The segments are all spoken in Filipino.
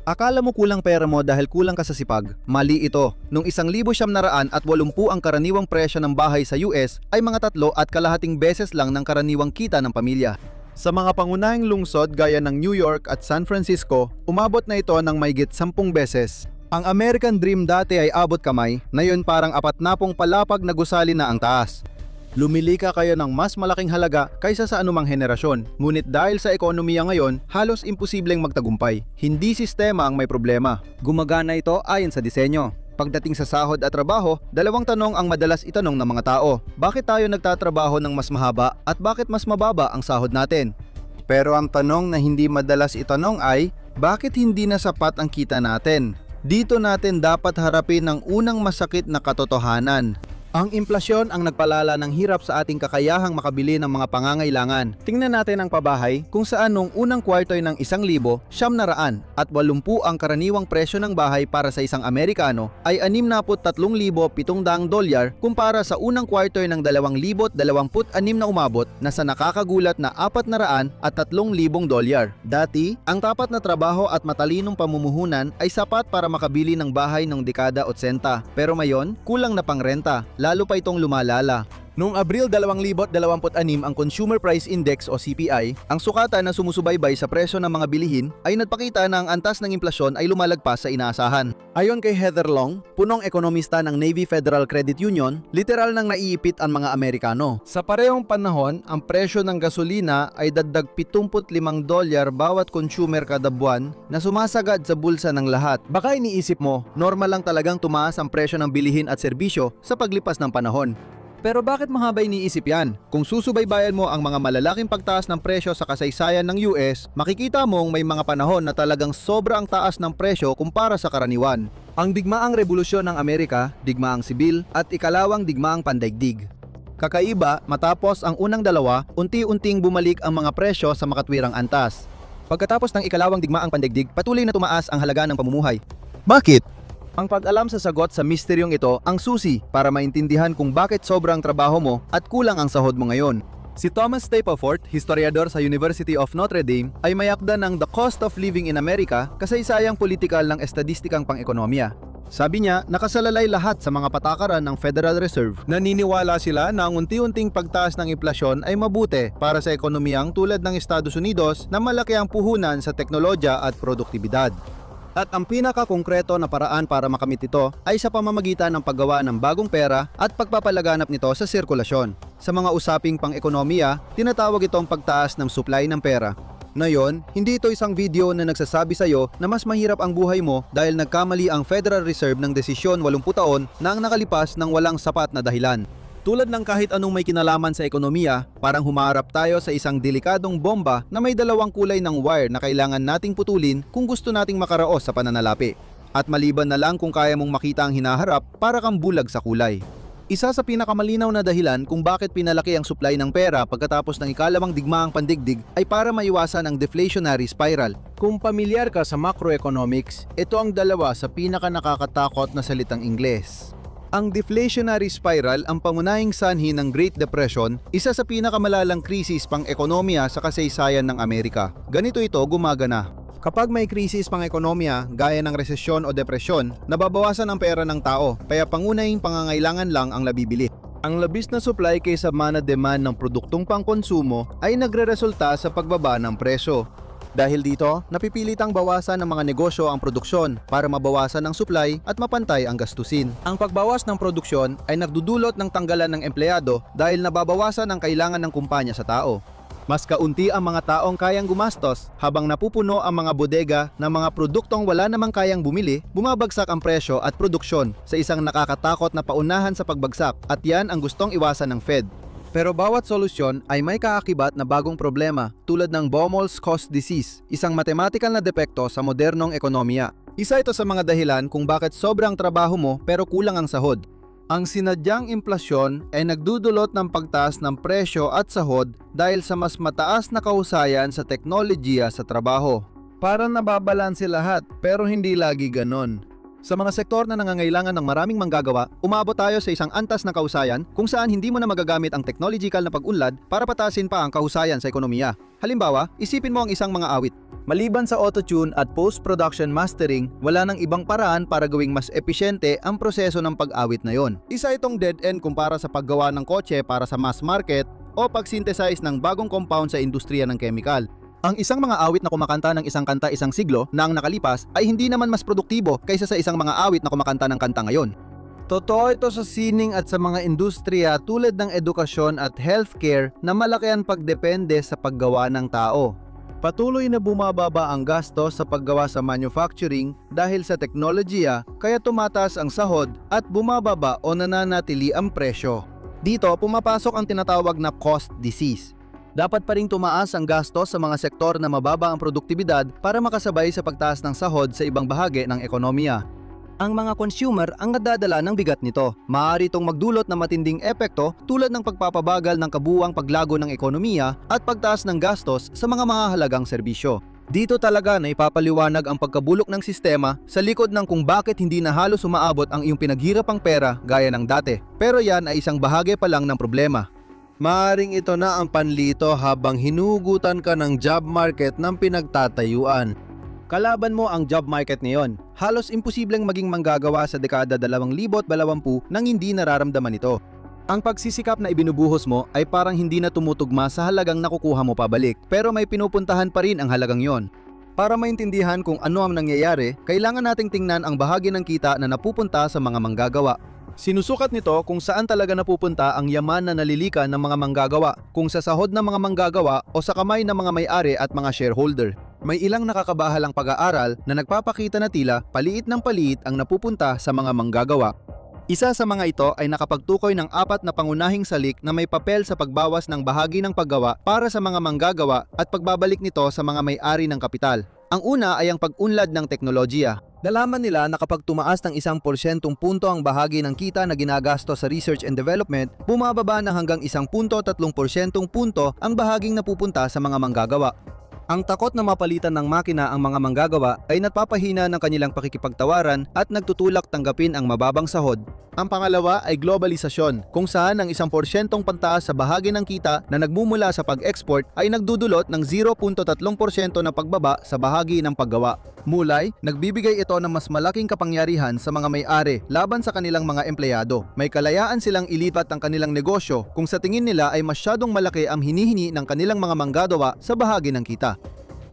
Akala mo kulang pera mo dahil kulang ka sa sipag? Mali ito. Nung 1,980 ang karaniwang presyo ng bahay sa US ay mga 3.5 beses lang ng karaniwang kita ng pamilya. Sa mga pangunahing lungsod gaya ng New York at San Francisco, umabot na ito ng mahigit 10 beses. Ang American Dream dati ay abot kamay, ngayon parang 40 palapag na gusali na ang taas. Lumilika kayo ng mas malaking halaga kaysa sa anumang henerasyon. Ngunit dahil sa ekonomiya ngayon, halos imposibleng magtagumpay. Hindi sistema ang may problema. Gumagana ito ayon sa disenyo. Pagdating sa sahod at trabaho, dalawang tanong ang madalas itanong ng mga tao. Bakit tayo nagtatrabaho ng mas mahaba at bakit mas mababa ang sahod natin? Pero ang tanong na hindi madalas itanong ay, bakit hindi na sapat ang kita natin? Dito natin dapat harapin ang unang masakit na katotohanan. Ang inflasyon ang nagpalala ng hirap sa ating kakayahang makabili ng mga pangangailangan. Tingnan natin ang pabahay kung saan nung unang kwartoy ng 1,000, 700 at 80 ang karaniwang presyo ng bahay para sa isang Amerikano ay $63,700 kumpara sa unang kwartoy ng 2,026 na umabot na sa nakakagulat na $403,000. Dati, ang tapat na trabaho at matalinong pamumuhunan ay sapat para makabili ng bahay noong dekada 80. Pero ngayon, kulang na pangrenta. Lalo pa itong lumalala. Noong Abril 2026 ang Consumer Price Index o CPI, ang sukatan na sumusubaybay sa presyo ng mga bilihin ay nagpakita na ang antas ng inflasyon ay lumalagpas sa inaasahan. Ayon kay Heather Long, punong ekonomista ng Navy Federal Credit Union, literal nang naiipit ang mga Amerikano. Sa parehong panahon, ang presyo ng gasolina ay dagdag $75 bawat consumer kada buwan na sumasagad sa bulsa ng lahat. Baka iniisip mo, normal lang talagang tumaas ang presyo ng bilihin at serbisyo sa paglipas ng panahon. Pero bakit mahaba iniisip yan? Kung susubaybayan mo ang mga malalaking pagtaas ng presyo sa kasaysayan ng US, makikita mong may mga panahon na talagang sobrang taas ng presyo kumpara sa karaniwan. Ang digmaang revolusyon ng Amerika, digmaang sibil, at ikalawang digmaang pandaigdig. Kakaiba, matapos ang unang dalawa, unti-unting bumalik ang mga presyo sa makatwirang antas. Pagkatapos ng ikalawang digmaang pandaigdig, patuloy na tumaas ang halaga ng pamumuhay. Bakit? Ang pag-alam sa sagot sa misteryong ito ang susi para maintindihan kung bakit sobrang trabaho mo at kulang ang sahod mo ngayon. Si Thomas Stapleton, historiador sa University of Notre Dame, ay mayakda ng The Cost of Living in America, kasaysayang politikal ng estadistikang pang-ekonomiya. Sabi niya, nakasalalay lahat sa mga patakaran ng Federal Reserve. Naniniwala sila na ang unti-unting pagtaas ng inflasyon ay mabuti para sa ekonomiyang tulad ng Estados Unidos na malaki ang puhunan sa teknolohiya at produktibidad. At ang pinakakongkreto na paraan para makamit ito ay sa pamamagitan ng paggawa ng bagong pera at pagpapalaganap nito sa sirkulasyon. Sa mga usaping pang-ekonomiya, tinatawag itong pagtaas ng supply ng pera. Ngayon, hindi ito isang video na nagsasabi sa iyo na mas mahirap ang buhay mo dahil nagkamali ang Federal Reserve ng desisyon 80 taon na ang nakalipas ng walang sapat na dahilan. Tulad ng kahit anong may kinalaman sa ekonomiya, parang humarap tayo sa isang delikadong bomba na may dalawang kulay ng wire na kailangan nating putulin kung gusto nating makaraos sa pananalapi. At maliban na lang kung kaya mong makita ang hinaharap, para kang bulag sa kulay. Isa sa pinakamalinaw na dahilan kung bakit pinalaki ang supply ng pera pagkatapos ng ikalawang digmaang pandigdig ay para maiwasan ang deflationary spiral. Kung pamilyar ka sa macroeconomics, ito ang dalawa sa pinakanakakatakot na salitang Ingles. Ang deflationary spiral ang pangunahing sanhi ng Great Depression, isa sa pinakamalalang krisis pang-ekonomiya sa kasaysayan ng Amerika. Ganito ito gumagana. Kapag may krisis pang-ekonomiya, gaya ng resesyon o depresyon, nababawasan ang pera ng tao, kaya pangunahing pangangailangan lang ang nabibili. Ang labis na supply kaysa mana-demand ng produktong pangkonsumo ay nagreresulta sa pagbaba ng presyo. Dahil dito, napipilitang bawasan ng mga negosyo ang produksyon para mabawasan ang supply at mapantay ang gastusin. Ang pagbawas ng produksyon ay nagdudulot ng tanggalan ng empleyado dahil nababawasan ang kailangan ng kumpanya sa tao. Mas kaunti ang mga taong kayang gumastos habang napupuno ang mga bodega ng mga produktong wala namang kayang bumili, bumabagsak ang presyo at produksyon sa isang nakakatakot na paunahan sa pagbagsak at yan ang gustong iwasan ng Fed. Pero bawat solusyon ay may kaakibat na bagong problema tulad ng Baumol's cost disease, isang matematikal na depekto sa modernong ekonomiya. Isa ito sa mga dahilan kung bakit sobrang trabaho mo pero kulang ang sahod. Ang sinadyang inflasyon ay nagdudulot ng pagtaas ng presyo at sahod dahil sa mas mataas na kahusayan sa teknolohiya sa trabaho. Para nababalanse lahat pero hindi lagi ganon. Sa mga sektor na nangangailangan ng maraming manggagawa, umabot tayo sa isang antas na kahusayan kung saan hindi mo na magagamit ang technological na pag-unlad para patasin pa ang kahusayan sa ekonomiya. Halimbawa, isipin mo ang isang mga awit. Maliban sa auto-tune at post-production mastering, wala nang ibang paraan para gawing mas episyente ang proseso ng pag-awit na yon. Isa itong dead end kumpara sa paggawa ng kotse para sa mass market o pag-synthesize ng bagong compound sa industriya ng chemical. Ang isang mga awit na kumakanta ng isang kanta isang siglo na ang nakalipas ay hindi naman mas produktibo kaysa sa isang mga awit na kumakanta ng kanta ngayon. Totoo ito sa sining at sa mga industriya tulad ng edukasyon at healthcare na malaki ang pagdepende sa paggawa ng tao. Patuloy na bumababa ang gastos sa paggawa sa manufacturing dahil sa teknolohiya, kaya tumataas ang sahod at bumababa o nananatili ang presyo. Dito pumapasok ang tinatawag na cost disease. Dapat pa ring tumaas ang gastos sa mga sektor na mababa ang produktibidad para makasabay sa pagtaas ng sahod sa ibang bahagi ng ekonomiya. Ang mga consumer ang nadadala ng bigat nito. Maaari itong magdulot ng matinding epekto tulad ng pagpapabagal ng kabuuang paglago ng ekonomiya at pagtaas ng gastos sa mga mahahalagang serbisyo. Dito talaga na ipapaliwanag ang pagkabulok ng sistema sa likod ng kung bakit hindi na halos umaabot ang iyong pinaghirapang pera gaya ng dati. Pero yan ay isang bahagi pa lang ng problema. Maaring ito na ang panlito habang hinugutan ka ng job market ng pinagtatayuan. Kalaban mo ang job market ngayon. Halos imposibleng maging manggagawa sa dekada 2020 nang hindi nararamdaman ito. Ang pagsisikap na ibinubuhos mo ay parang hindi na tumutugma sa halagang nakukuha mo pabalik, pero may pinupuntahan pa rin ang halagang yon. Para maintindihan kung ano ang nangyayari, kailangan nating tingnan ang bahagi ng kita na napupunta sa mga manggagawa. Sinusukat nito kung saan talaga napupunta ang yaman na nalilikan ng mga manggagawa, kung sa sahod ng mga manggagawa o sa kamay ng mga may-ari at mga shareholder. May ilang nakakabahalang pag-aaral na nagpapakita na tila paliit ng paliit ang napupunta sa mga manggagawa. Isa sa mga ito ay nakapagtukoy ng 4 na pangunahing salik na may papel sa pagbawas ng bahagi ng paggawa para sa mga manggagawa at pagbabalik nito sa mga may-ari ng kapital. Ang una ay ang pag-unlad ng teknolohiya. Nalaman nila na kapag tumaas ng 1% punto ang bahagi ng kita na ginagasto sa research and development, bumababa na hanggang 1.3% punto ang bahaging napupunta sa mga manggagawa. Ang takot na mapalitan ng makina ang mga manggagawa ay nagpapahina ng kanilang pakikipagtawaran at nagtutulak tanggapin ang mababang sahod. Ang pangalawa ay globalisasyon, kung saan ang 1% pantaas sa bahagi ng kita na nagmumula sa pag-export ay nagdudulot ng 0.3% na pagbaba sa bahagi ng paggawa. Mulay, nagbibigay ito ng mas malaking kapangyarihan sa mga may-ari laban sa kanilang mga empleyado. May kalayaan silang ilipat ang kanilang negosyo kung sa tingin nila ay masyadong malaki ang hinihingi ng kanilang mga manggagawa sa bahagi ng kita.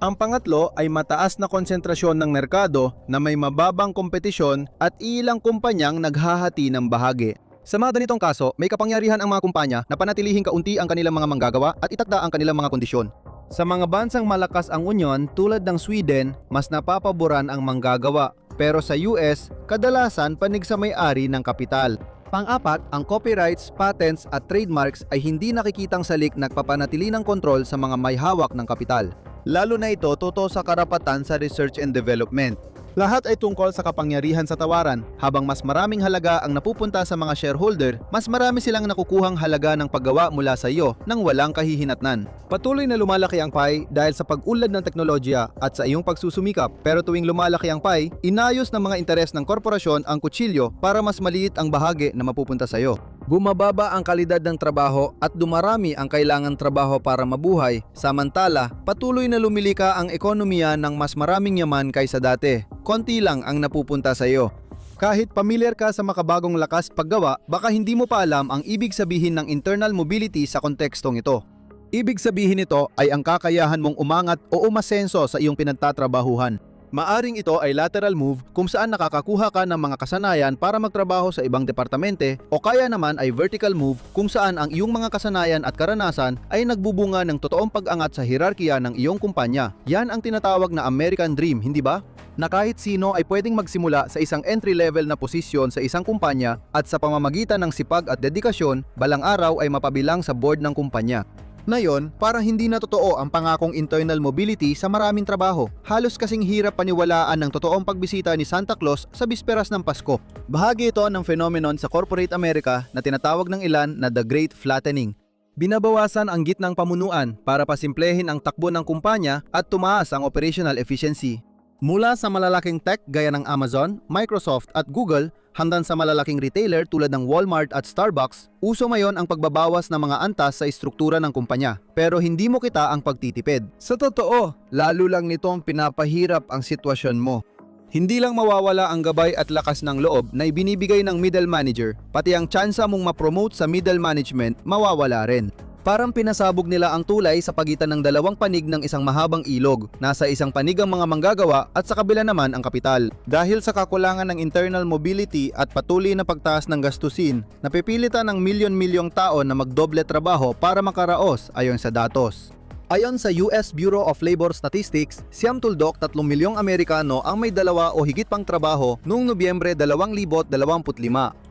Ang pangatlo ay mataas na konsentrasyon ng merkado na may mababang kompetisyon at ilang kumpanyang naghahati ng bahagi. Sa mga ganitong kaso, may kapangyarihan ang mga kumpanya na panatilihing kaunti ang kanilang mga manggagawa at itakda ang kanilang mga kondisyon. Sa mga bansang malakas ang unyon tulad ng Sweden, mas napapaboran ang manggagawa. Pero sa US, kadalasan panig sa may-ari ng kapital. Pang-apat, ang copyrights, patents at trademarks ay hindi nakikitang salik nagpapanatili ng kontrol sa mga may hawak ng kapital. Lalo na ito totoo sa karapatan sa research and development. Lahat ay tungkol sa kapangyarihan sa tawaran. Habang mas maraming halaga ang napupunta sa mga shareholder, mas marami silang nakukuhang halaga ng paggawa mula sa iyo nang walang kahihinatnan. Patuloy na lumalaki ang pie dahil sa pag-unlad ng teknolohiya at sa iyong pagsusumikap. Pero tuwing lumalaki ang pie, inayos ng mga interes ng korporasyon ang kutsilyo para mas maliit ang bahagi na mapupunta sa iyo. Bumababa ang kalidad ng trabaho at dumarami ang kailangang trabaho para mabuhay. Samantala, patuloy na lumilika ang ekonomiya ng mas maraming yaman kaysa dati. Konti lang ang napupunta sa iyo. Kahit pamilyar ka sa makabagong lakas paggawa, baka hindi mo pa alam ang ibig sabihin ng internal mobility sa kontekstong ito. Ibig sabihin nito ay ang kakayahan mong umangat o umasenso sa iyong pinagtatrabahuhan. Maaring ito ay lateral move kung saan nakakakuha ka ng mga kasanayan para magtrabaho sa ibang departamente o kaya naman ay vertical move kung saan ang iyong mga kasanayan at karanasan ay nagbubunga ng totoong pag-angat sa hierarkiya ng iyong kumpanya. Yan ang tinatawag na American Dream, hindi ba? Na kahit sino ay pwedeng magsimula sa isang entry-level na posisyon sa isang kumpanya at sa pamamagitan ng sipag at dedikasyon, balang araw ay mapabilang sa board ng kumpanya. Ngayon, parang hindi na totoo ang pangakong internal mobility sa maraming trabaho. Halos kasing hirap paniwalaan ng totoong pagbisita ni Santa Claus sa bisperas ng Pasko. Bahagi ito ng phenomenon sa corporate America na tinatawag ng ilan na The Great Flattening. Binabawasan ang gitnang pamunuan para pasimplehin ang takbo ng kumpanya at tumaas ang operational efficiency. Mula sa malalaking tech gaya ng Amazon, Microsoft at Google hanggang sa malalaking retailer tulad ng Walmart at Starbucks, uso ngayon ang pagbabawas ng mga antas sa istruktura ng kumpanya. Pero hindi mo kita ang pagtitipid. Sa totoo, lalo lang nitong pinapahirap ang sitwasyon mo. Hindi lang mawawala ang gabay at lakas ng loob na ibinibigay ng middle manager, pati ang tsansa mong ma-promote sa middle management mawawala rin. Parang pinasabog nila ang tulay sa pagitan ng dalawang panig ng isang mahabang ilog. Nasa isang panig ang mga manggagawa at sa kabila naman ang kapital. Dahil sa kakulangan ng internal mobility at patuloy na pagtaas ng gastusin, napipilitan ng milyon-milyong tao na magdoble trabaho para makaraos ayon sa datos. Ayon sa US Bureau of Labor Statistics, siyam tuldok 3 milyong Amerikano ang may dalawa o higit pang trabaho noong Nobyembre 2025.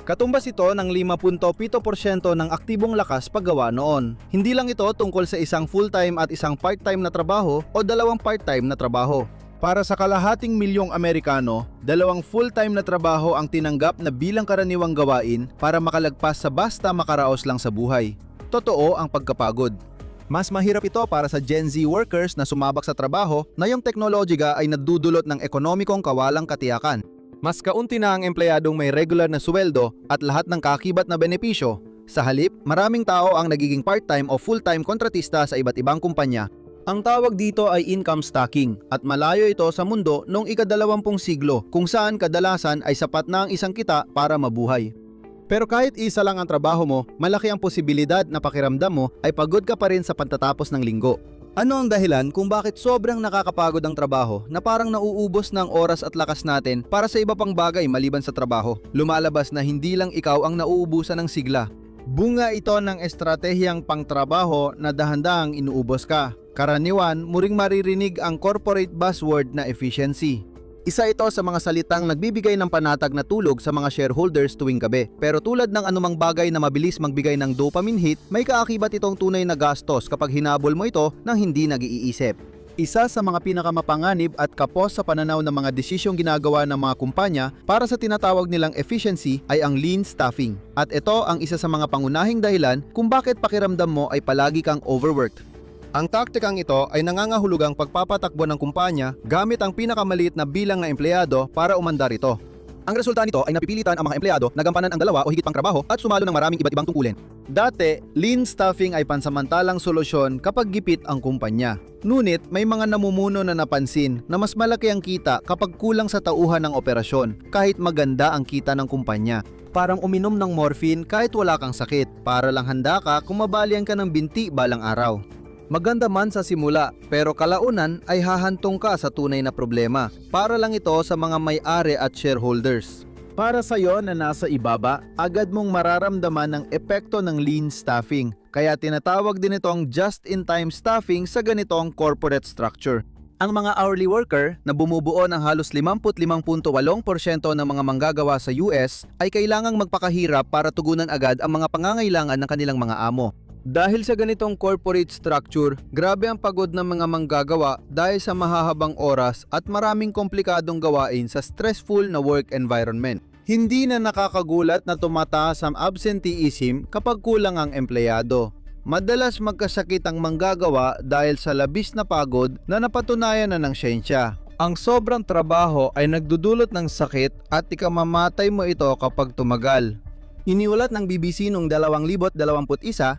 Katumbas ito ng 5.7% ng aktibong lakas paggawa noon. Hindi lang ito tungkol sa isang full-time at isang part-time na trabaho o dalawang part-time na trabaho. Para sa kalahating milyong Amerikano, dalawang full-time na trabaho ang tinanggap na bilang karaniwang gawain para makalagpas sa basta makaraos lang sa buhay. Totoo ang pagkapagod. Mas mahirap ito para sa Gen Z workers na sumabak sa trabaho na yung teknolohiya ay nadudulot ng ekonomikong kawalang katiyakan. Mas kaunti na ang empleyadong may regular na sweldo at lahat ng kaakibat na benepisyo. Sa halip, maraming tao ang nagiging part-time o full-time kontratista sa iba't ibang kumpanya. Ang tawag dito ay income stacking at malayo ito sa mundo noong ika-20 siglo kung saan kadalasan ay sapat na ang isang kita para mabuhay. Pero kahit isa lang ang trabaho mo, malaki ang posibilidad na pakiramdam mo ay pagod ka pa rin sa pagtatapos ng linggo. Ano ang dahilan kung bakit sobrang nakakapagod ang trabaho na parang nauubos ng oras at lakas natin para sa iba pang bagay maliban sa trabaho? Lumalabas na hindi lang ikaw ang nauubusan ng sigla. Bunga ito ng estratehiyang pangtrabaho na dahan-dahang inuubos ka. Karaniwan, muring maririnig ang corporate buzzword na efficiency. Isa ito sa mga salitang nagbibigay ng panatag na tulog sa mga shareholders tuwing gabi. Pero tulad ng anumang bagay na mabilis magbigay ng dopamine hit, may kaakibat itong tunay na gastos kapag hinabol mo ito nang hindi nag-iisip. Isa sa mga pinakamapanganib at kapos sa pananaw ng mga desisyong ginagawa ng mga kumpanya para sa tinatawag nilang efficiency ay ang lean staffing. At ito ang isa sa mga pangunahing dahilan kung bakit pakiramdam mo ay palagi kang overworked. Ang taktikang ito ay nangangahulugang pagpapatakbo ng kumpanya gamit ang pinakamaliit na bilang ng empleyado para umandar ito. Ang resulta nito ay napipilitan ang mga empleyado na gampanan ang dalawa o higit pang trabaho at sumalo ng maraming iba't ibang tungkulin. Dati, lean staffing ay pansamantalang solusyon kapag gipit ang kumpanya. Ngunit may mga namumuno na napansin na mas malaki ang kita kapag kulang sa tauhan ng operasyon kahit maganda ang kita ng kumpanya. Parang uminom ng morphine kahit wala kang sakit para lang handa ka kung mabalian ka ng binti balang araw. Maganda man sa simula, pero kalaunan ay hahantong ka sa tunay na problema. Para lang ito sa mga may-ari at shareholders. Para sa iyo na nasa ibaba, agad mong mararamdaman ang epekto ng lean staffing. Kaya tinatawag din itong just-in-time staffing sa ganitong corporate structure. Ang mga hourly worker na bumubuo ng halos 55.8% ng mga manggagawa sa US ay kailangang magpakahirap para tugunan agad ang mga pangangailangan ng kanilang mga amo. Dahil sa ganitong corporate structure, grabe ang pagod ng mga manggagawa dahil sa mahahabang oras at maraming komplikadong gawain sa stressful na work environment. Hindi na nakakagulat na tumataas ang absenteeism kapag kulang ang empleyado. Madalas magkasakit ang manggagawa dahil sa labis na pagod na napatunayan na ng siyensya. Ang sobrang trabaho ay nagdudulot ng sakit at ikamamatay mo ito kapag tumagal. Iniulat ng BBC noong 2021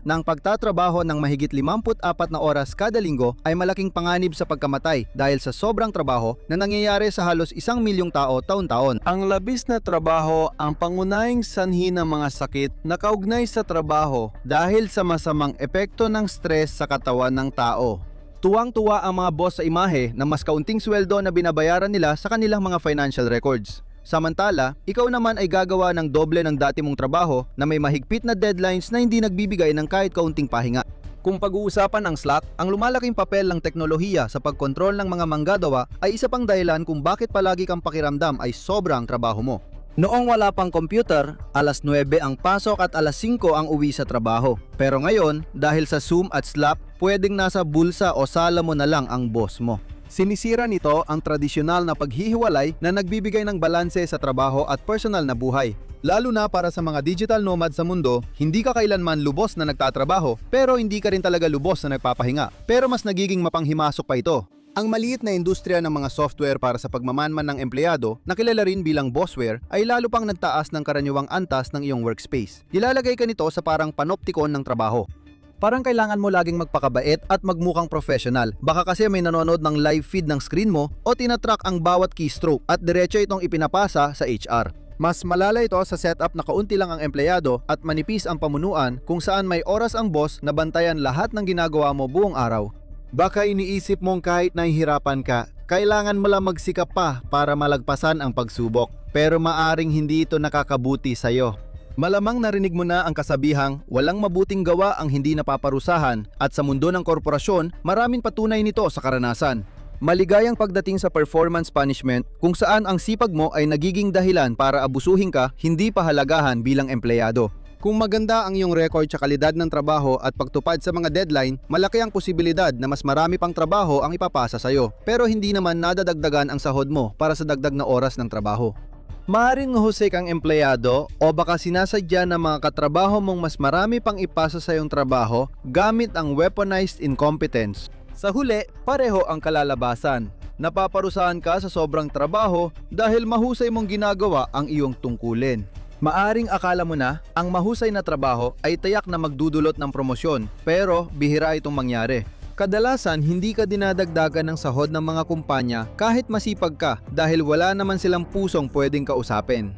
na ang pagtatrabaho ng mahigit 54 na oras kada linggo ay malaking panganib sa pagkamatay dahil sa sobrang trabaho na nangyayari sa halos 1 milyong tao taon-taon. Ang labis na trabaho ang pangunahing sanhi ng mga sakit na kaugnay sa trabaho dahil sa masamang epekto ng stress sa katawan ng tao. Tuwang-tuwa ang mga boss sa imahe na mas kaunting sweldo na binabayaran nila sa kanilang mga financial records. Samantala, ikaw naman ay gagawa ng doble ng dati mong trabaho na may mahigpit na deadlines na hindi nagbibigay ng kahit kaunting pahinga. Kung pag-uusapan ang Slack, ang lumalaking papel ng teknolohiya sa pagkontrol ng mga manggagawa ay isa pang dahilan kung bakit palagi kang pakiramdam ay sobrang trabaho mo. Noong wala pang computer, alas 9 ang pasok at alas 5 ang uwi sa trabaho. Pero ngayon, dahil sa Zoom at Slack, pwedeng nasa bulsa o sala mo na lang ang boss mo. Sinisira nito ang tradisyonal na paghihiwalay na nagbibigay ng balanse sa trabaho at personal na buhay. Lalo na para sa mga digital nomad sa mundo, hindi ka kailanman lubos na nagtatrabaho pero hindi ka rin talaga lubos na nagpapahinga. Pero mas nagiging mapanghimasok pa ito. Ang maliit na industriya ng mga software para sa pagmamanman ng empleyado, na kilala rin bilang bossware, ay lalo pang nagtaas ng karaniwang antas ng iyong workspace. Nilalagay ka nito sa parang panoptikon ng trabaho. Parang kailangan mo laging magpakabait at magmukhang professional. Baka kasi may nanonood ng live feed ng screen mo o tinatrack ang bawat keystroke at diretso itong ipinapasa sa HR. Mas malala ito sa setup na kaunti lang ang empleyado at manipis ang pamunuan kung saan may oras ang boss na bantayan lahat ng ginagawa mo buong araw. Baka iniisip mong kahit nahihirapan ka, kailangan mo lang magsikap pa para malagpasan ang pagsubok. Pero maaring hindi ito nakakabuti sa'yo. Malamang narinig mo na ang kasabihang walang mabuting gawa ang hindi napaparusahan at sa mundo ng korporasyon, maraming patunay nito sa karanasan. Maligayang pagdating sa performance punishment kung saan ang sipag mo ay nagiging dahilan para abusuhin ka, hindi pahalagahan bilang empleyado. Kung maganda ang iyong record sa kalidad ng trabaho at pagtupad sa mga deadline, malaki ang posibilidad na mas marami pang trabaho ang ipapasa sa iyo. Pero hindi naman nadadagdagan ang sahod mo para sa dagdag na oras ng trabaho. Maaring husay kang empleyado o baka sinasadya ng mga katrabaho mong mas marami pang ipasa sa iyong trabaho gamit ang weaponized incompetence. Sa huli, pareho ang kalalabasan. Napaparusahan ka sa sobrang trabaho dahil mahusay mong ginagawa ang iyong tungkulin. Maaring akala mo na ang mahusay na trabaho ay tayak na magdudulot ng promosyon, pero bihira itong mangyari. Kadalasan hindi ka dinadagdagan ng sahod ng mga kumpanya kahit masipag ka dahil wala naman silang pusong pwedeng kausapin.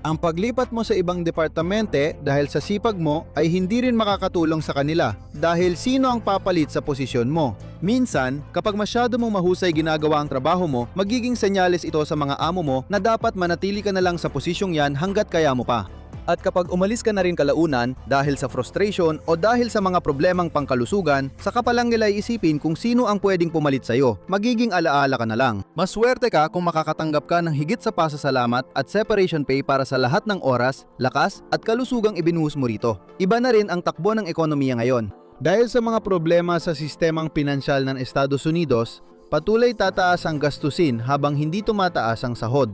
Ang paglipat mo sa ibang departamente dahil sa sipag mo ay hindi rin makakatulong sa kanila dahil sino ang papalit sa posisyon mo. Minsan, kapag masyado mong mahusay ginagawa ang trabaho mo, magiging senyales ito sa mga amo mo na dapat manatili ka na lang sa posisyong yan hanggat kaya mo pa. At kapag umalis ka na rin kalaunan dahil sa frustration o dahil sa mga problemang pangkalusugan, saka pa lang nila isipin kung sino ang pwedeng pumalit sa'yo, magiging alaala ka na lang. Maswerte ka kung makakatanggap ka ng higit sa pasasalamat at separation pay para sa lahat ng oras, lakas at kalusugang ibinuhos mo rito. Iba na rin ang takbo ng ekonomiya ngayon. Dahil sa mga problema sa sistemang pinansyal ng Estados Unidos, patuloy tataas ang gastusin habang hindi tumataas ang sahod.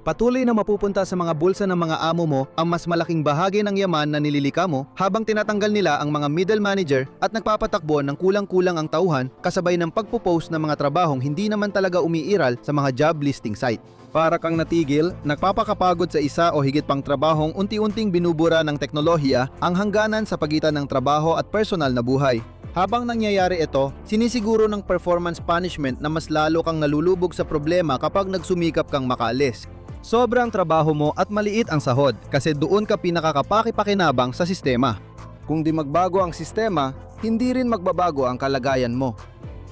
Patuloy na mapupunta sa mga bulsa ng mga amo mo ang mas malaking bahagi ng yaman na nililika mo habang tinatanggal nila ang mga middle manager at nagpapatakbo ng kulang-kulang ang tauhan kasabay ng pagpo-post ng mga trabahong hindi naman talaga umiiral sa mga job listing site. Para kang natigil, nagpapakapagod sa isa o higit pang trabahong unti-unting binubura ng teknolohiya ang hangganan sa pagitan ng trabaho at personal na buhay. Habang nangyayari ito, sinisiguro ng performance punishment na mas lalo kang nalulubog sa problema kapag nagsumikap kang makaalis. Sobrang trabaho mo at maliit ang sahod kasi doon ka pinakakapaki-pakinabang sa sistema. Kung di magbago ang sistema, hindi rin magbabago ang kalagayan mo.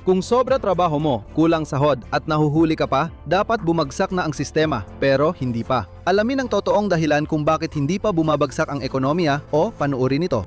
Kung sobra trabaho mo, kulang sahod at nahuhuli ka pa, dapat bumagsak na ang sistema, pero hindi pa. Alamin ang totoong dahilan kung bakit hindi pa bumabagsak ang ekonomiya o panuorin ito.